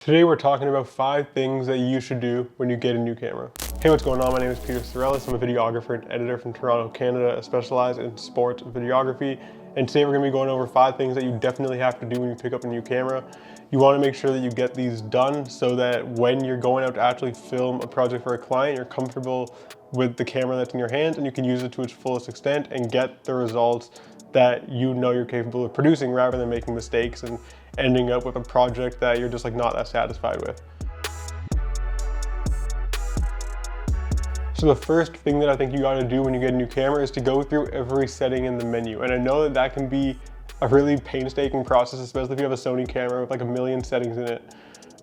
Today we're talking about 5 things that you should do when you get a new camera. Hey, what's going on? My name is Peter Sarellas. I'm a videographer and editor from Toronto, Canada. I specialize in sports videography. And today we're going to be going over 5 things that you definitely have to do when you pick up a new camera. You want to make sure that you get these done so that when you're going out to actually film a project for a client, you're comfortable with the camera that's in your hands and you can use it to its fullest extent and get the results that you know you're capable of producing, rather than making mistakes and ending up with a project that you're just like not that satisfied with. So the first thing that I think you got to do when you get a new camera is to go through every setting in the menu. And I know that that can be a really painstaking process, especially if you have a Sony camera with like a million settings in it.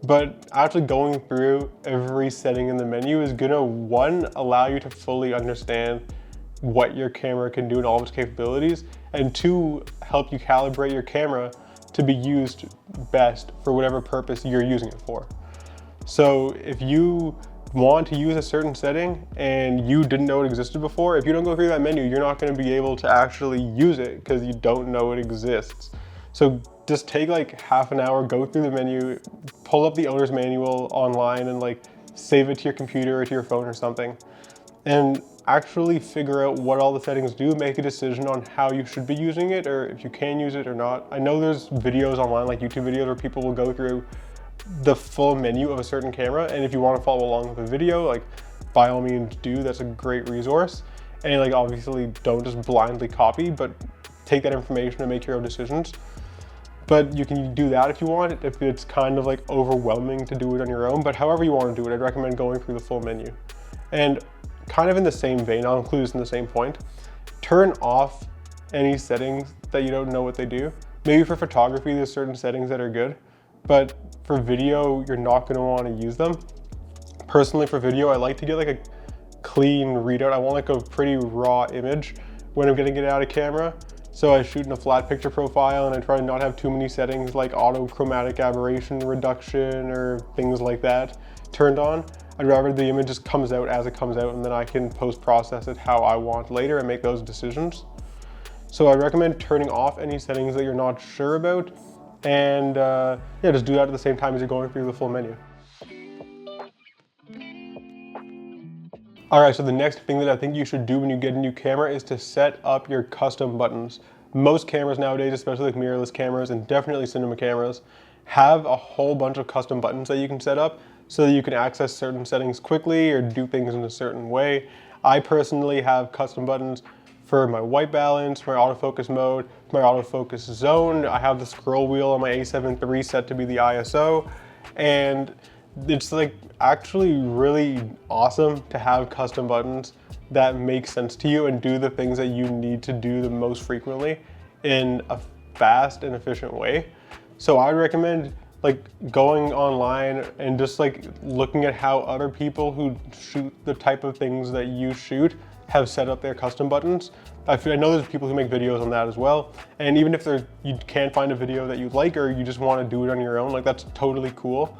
But actually going through every setting in the menu is gonna, one, allow you to fully understand what your camera can do and all of its capabilities, and two, help you calibrate your camera to be used best for whatever purpose you're using it for. So if you want to use a certain setting and you didn't know it existed before, if you don't go through that menu, you're not going to be able to actually use it because you don't know it exists. So just take like half an hour, go through the menu, pull up the owner's manual online and like save it to your computer or to your phone or something, and actually figure out what all the settings do, make a decision on how you should be using it or if you can use it or not. I know there's videos online, like YouTube videos, where people will go through the full menu of a certain camera, and if you want to follow along with the video, like by all means do, that's a great resource. And like obviously don't just blindly copy, but take that information and make your own decisions. But you can do that if you want, if it's kind of like overwhelming to do it on your own. But however you want to do it, I'd recommend going through the full menu. And kind of in the same vein, I'll include this in the same point, turn off any settings that you don't know what they do. Maybe for photography, there's certain settings that are good, but for video, you're not going to want to use them. Personally, for video, I like to get like a clean readout. I want like a pretty raw image when I'm getting it out of camera. So I shoot in a flat picture profile and I try to not have too many settings like auto chromatic aberration reduction or things like that turned on. I'd rather the image just comes out as it comes out, and then I can post-process it how I want later and make those decisions. So I recommend turning off any settings that you're not sure about, and yeah, just do that at the same time as you're going through the full menu. All right, so the next thing that I think you should do when you get a new camera is to set up your custom buttons. Most cameras nowadays, especially like mirrorless cameras and definitely cinema cameras, have a whole bunch of custom buttons that you can set up so that you can access certain settings quickly or do things in a certain way. I personally have custom buttons for my white balance, my autofocus mode, my autofocus zone. I have the scroll wheel on my A7 III set to be the ISO, and it's like actually really awesome to have custom buttons that make sense to you and do the things that you need to do the most frequently in a fast and efficient way. So I recommend like going online and just like looking at how other people who shoot the type of things that you shoot have set up their custom buttons. I know there's people who make videos on that as well. And even if you can't find a video that you like or you just want to do it on your own, like that's totally cool.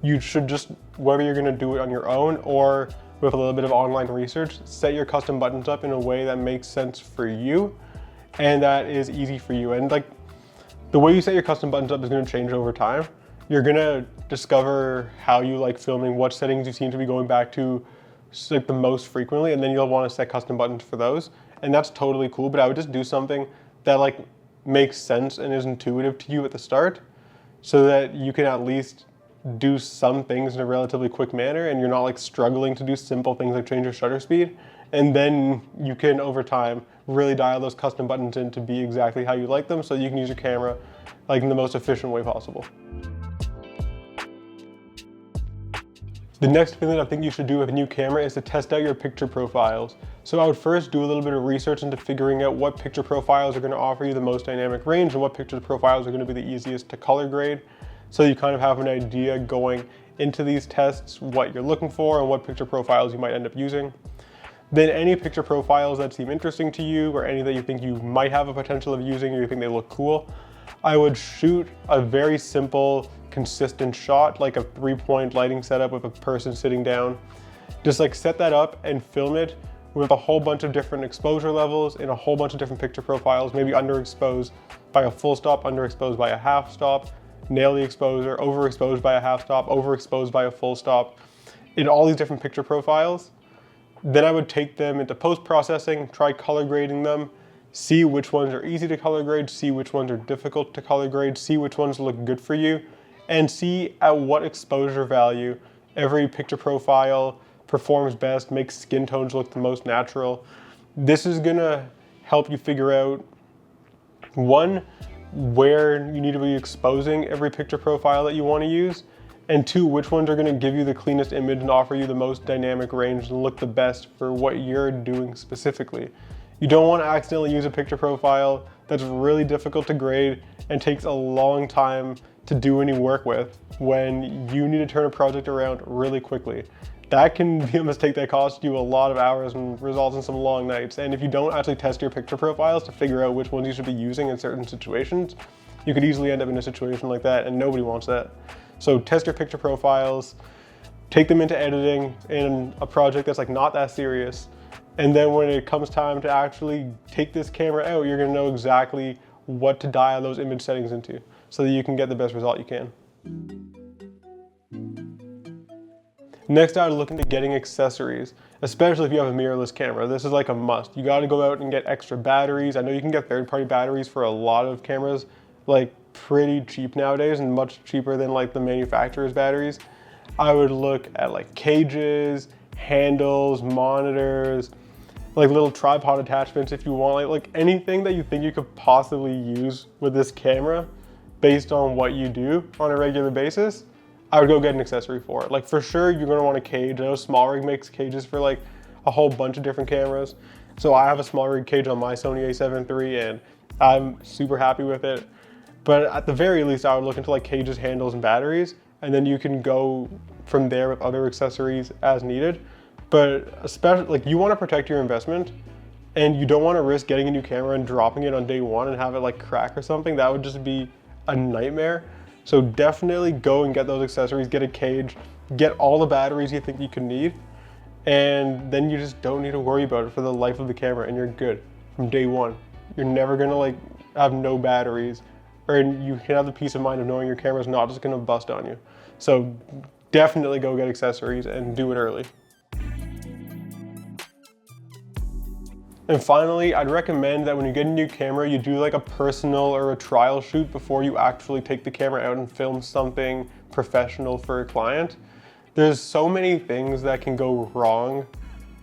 You should just, whether you're going to do it on your own or with a little bit of online research, set your custom buttons up in a way that makes sense for you and that is easy for you. And like the way you set your custom buttons up is going to change over time. You're going to discover how you like filming, what settings you seem to be going back to like the most frequently, and then you'll want to set custom buttons for those. And that's totally cool, but I would just do something that like makes sense and is intuitive to you at the start so that you can at least do some things in a relatively quick manner and you're not like struggling to do simple things like change your shutter speed. And then you can, over time, really dial those custom buttons in to be exactly how you like them so you can use your camera like in the most efficient way possible. The next thing that I think you should do with a new camera is to test out your picture profiles. So I would first do a little bit of research into figuring out what picture profiles are going to offer you the most dynamic range and what picture profiles are going to be the easiest to color grade. So you kind of have an idea going into these tests what you're looking for and what picture profiles you might end up using. Then any picture profiles that seem interesting to you or any that you think you might have a potential of using or you think they look cool, I would shoot a very simple, consistent shot, like a 3-point lighting setup with a person sitting down. Just like set that up and film it with a whole bunch of different exposure levels and a whole bunch of different picture profiles, maybe underexposed by a full stop, underexposed by a half stop, nail the exposure, overexposed by a half stop, overexposed by a full stop, in all these different picture profiles. Then I would take them into post-processing, try color grading them, see which ones are easy to color grade, see which ones are difficult to color grade, see which ones look good for you, and see at what exposure value every picture profile performs best, makes skin tones look the most natural. This is gonna help you figure out, one, where you need to be exposing every picture profile that you want to use, and two, which ones are going to give you the cleanest image and offer you the most dynamic range and look the best for what you're doing specifically. You don't want to accidentally use a picture profile that's really difficult to grade and takes a long time to do any work with when you need to turn a project around really quickly. That can be a mistake that costs you a lot of hours and results in some long nights. And if you don't actually test your picture profiles to figure out which ones you should be using in certain situations, you could easily end up in a situation like that, and nobody wants that. So test your picture profiles, take them into editing in a project that's like not that serious. And then when it comes time to actually take this camera out, you're gonna know exactly what to dial those image settings into so that you can get the best result you can. Next, I would look into getting accessories, especially if you have a mirrorless camera. This is like a must. You gotta go out and get extra batteries. I know you can get third-party batteries for a lot of cameras, like pretty cheap nowadays and much cheaper than like the manufacturer's batteries. I would look at like cages, handles, monitors, like little tripod attachments if you want, like anything that you think you could possibly use with this camera based on what you do on a regular basis. I would go get an accessory for it. Like for sure, you're gonna want a cage. I know SmallRig makes cages for like a whole bunch of different cameras. So I have a SmallRig cage on my Sony a7 III and I'm super happy with it. But at the very least, I would look into like cages, handles, and batteries, and then you can go from there with other accessories as needed. But especially, like you wanna protect your investment and you don't wanna risk getting a new camera and dropping it on day one and have it like crack or something. That would just be a nightmare. So definitely go and get those accessories, get a cage, get all the batteries you think you can need, and then you just don't need to worry about it for the life of the camera and you're good from day one. You're never gonna like have no batteries, or you can have the peace of mind of knowing your camera's not just gonna bust on you. So definitely go get accessories and do it early. And finally, I'd recommend that when you get a new camera, you do like a personal or a trial shoot before you actually take the camera out and film something professional for a client. There's so many things that can go wrong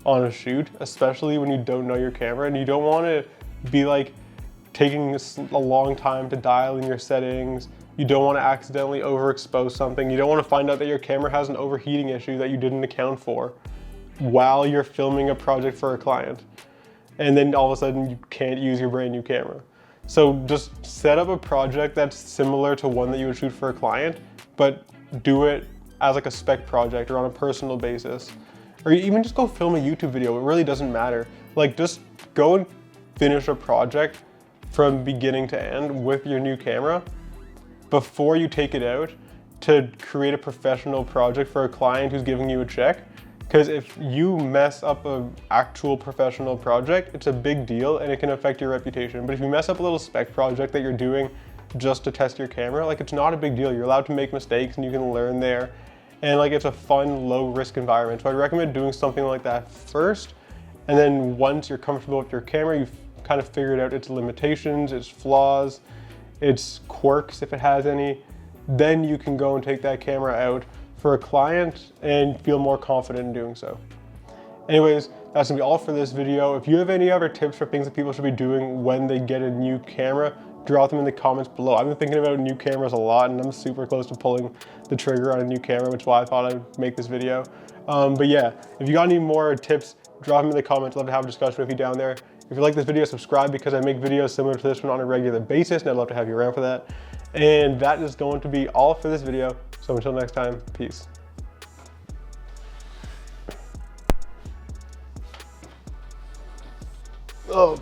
on a shoot, especially when you don't know your camera, and you don't want to be like taking a long time to dial in your settings. You don't want to accidentally overexpose something. You don't want to find out that your camera has an overheating issue that you didn't account for while you're filming a project for a client. And then all of a sudden you can't use your brand new camera. So just set up a project that's similar to one that you would shoot for a client, but do it as like a spec project or on a personal basis. Or even just go film a YouTube video, it really doesn't matter. Like just go and finish a project from beginning to end with your new camera before you take it out to create a professional project for a client who's giving you a check. Because if you mess up an actual professional project, it's a big deal and it can affect your reputation. But if you mess up a little spec project that you're doing just to test your camera, like it's not a big deal. You're allowed to make mistakes and you can learn there. And like it's a fun, low risk environment. So I'd recommend doing something like that first. And then once you're comfortable with your camera, you've kind of figured out its limitations, its flaws, its quirks if it has any, then you can go and take that camera out for a client and feel more confident in doing so. Anyways, that's gonna be all for this video. If you have any other tips for things that people should be doing when they get a new camera, drop them in the comments below. I've been thinking about new cameras a lot and I'm super close to pulling the trigger on a new camera, which is why I thought I'd make this video. But yeah, if you got any more tips, drop them in the comments. I'd love to have a discussion with you down there. If you like this video, subscribe because I make videos similar to this one on a regular basis and I'd love to have you around for that. And that is going to be all for this video. So until next time, peace. Oh.